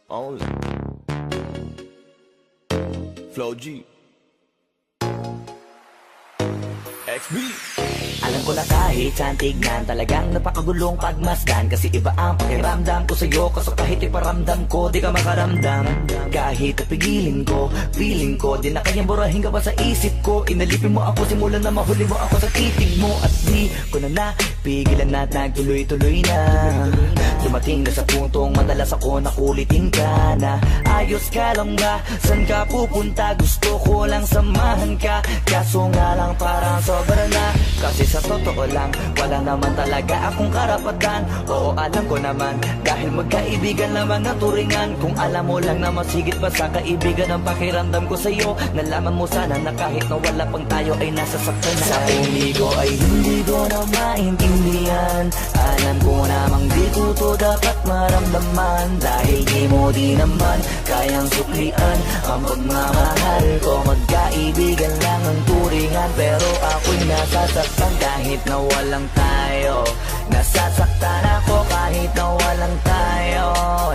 Only Flow G XB. Alam ko na kahit saan tignan, talagang napakagulong pagmasdan. Kasi iba ang pakiramdam ko sa'yo, kaso kahit iparamdam ko, di ka makaramdam. Kahit napigilin ko, feeling ko, di na kayang burahin ka pa sa isip ko. Inalipin mo ako, simulan na mahuli mo ako sa titig mo. At di ko na napigilan na nagtuloy-tuloy na. Dumating na sa puntong madalas ako nakulitin ka na. Ayos ka lang ba? San ka pupunta? Gusto ko lang samahan ka. Kaso nga lang parang sobra na. Kasi sa totoo lang, wala naman talaga akong karapatan. Oo, alam ko naman, dahil magkaibigan naman na turingan. Kung alam mo lang na masigit pa sa kaibigan ang pakiramdam ko sa'yo, nalaman mo sana na kahit na wala pang tayo ay nasasaktan na. Sa hindi ko ay hindi ko na maintindihan. Alam ko namang di ko to dapat maramdaman. Dahil di mo di naman kayang suklian ang pagmamahal ko. Magkaibigan lang ang turingan, pero ako'y nasasaktan kahit na walang tayo. Nasasaktan ako kahit na walang tayo.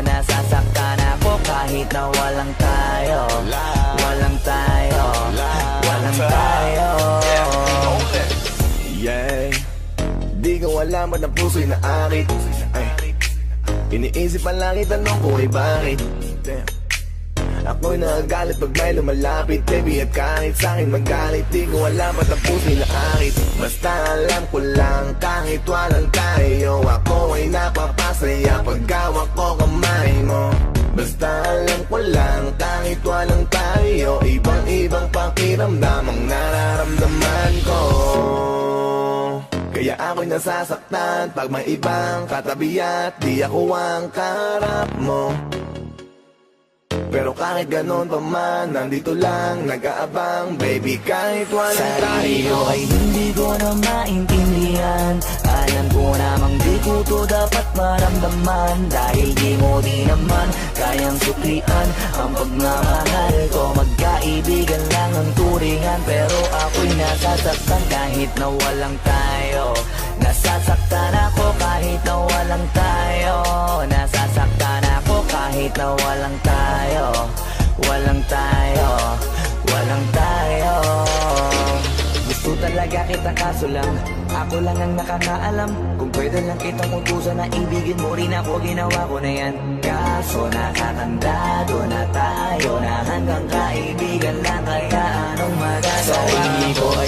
Nasasaktan ako kahit na walang tayo. Walang tayo. Walang tayo. Yeah. Di ko alam ba't ang puso'y naakit. Iniisip ang langit, tanong ko ay bakit. Damn. Ako'y nagagalit pag may lumalapit, baby, at kahit sa'kin magalit. Di ko alam ba't ang puso'y naakit. Basta alam ko lang kahit walang tayo, ako ay napapasaya pag hawak ko kamay mo. Basta alam ko lang kahit walang tayo, ibang-ibang pakiramdam ang nararamdaman ko. Kaya ako'y nasasaktan pag may ibang katabi at di ako ang kaharap mo. Pero kahit ganon pa man, nandito lang nag-aabang, baby, kahit walang tayo. Ay hindi ko na maintindihan. Alam ko namang di ko to dapat maramdaman. Dahil di mo di naman kayang suklian ang pagmamahal ko. Magkaibigan lang ang turingan, pero ako'y nasasaktan kahit na walang tayo. Nasasaktan ako kahit na walang tayo. Nasasaktan ako kahit na walang tayo. Walang tayo. Walang tayo. Gusto talaga kita kaso lang ako lang ang nakakaalam. Kung pwede lang kitang utusan na ibigin mo rin ako, ginawa ko na yan. Kaso nakatandado na tayo na hanggang kaibigan lang, kaya anong magagawa? Sa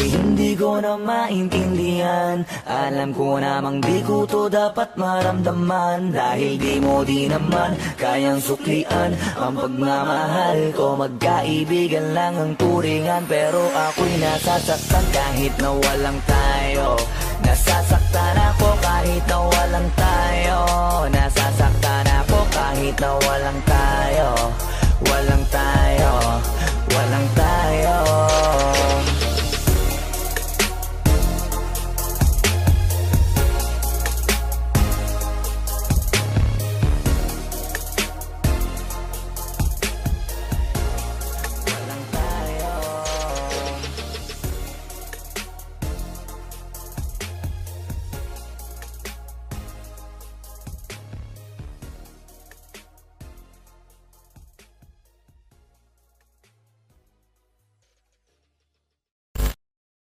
hindi ko na maintindihan. Alam ko namang di ko to dapat maramdaman. Dahil di mo di naman kayang suklian ang pagmamahal ko. Magkaibigan lang ang turingan, pero ako'y nasasaktan kahit na walang tayo. Nasasaktan ako kahit na walang tayo. Nasasaktan ako kahit na walang tayo. Walang tayo. Walang tayo.